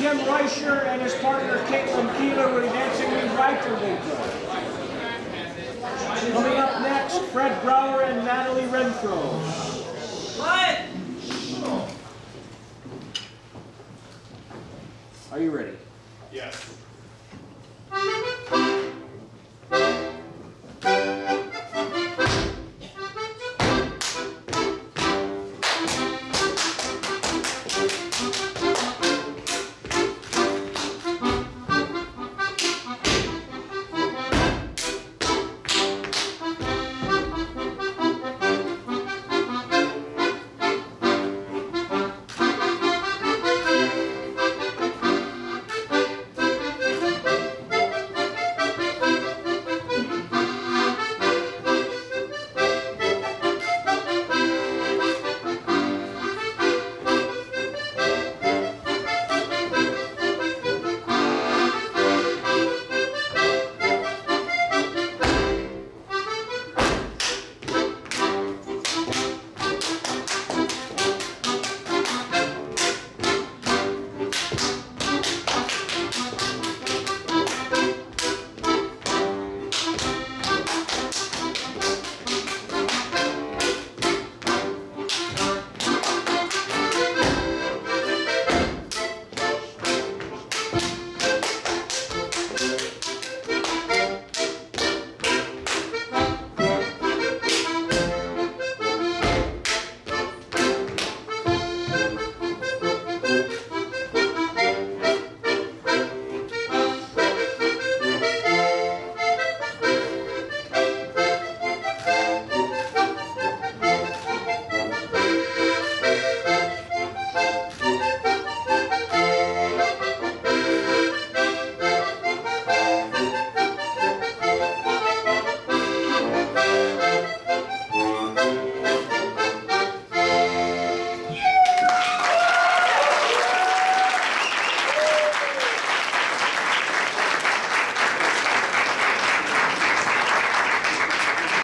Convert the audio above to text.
Tim Reischer and his partner Caitlin Keeler will be dancing the Reiter Big. Coming up next, Fred Brower and Natalie Renfro. What? Are you ready? Yes.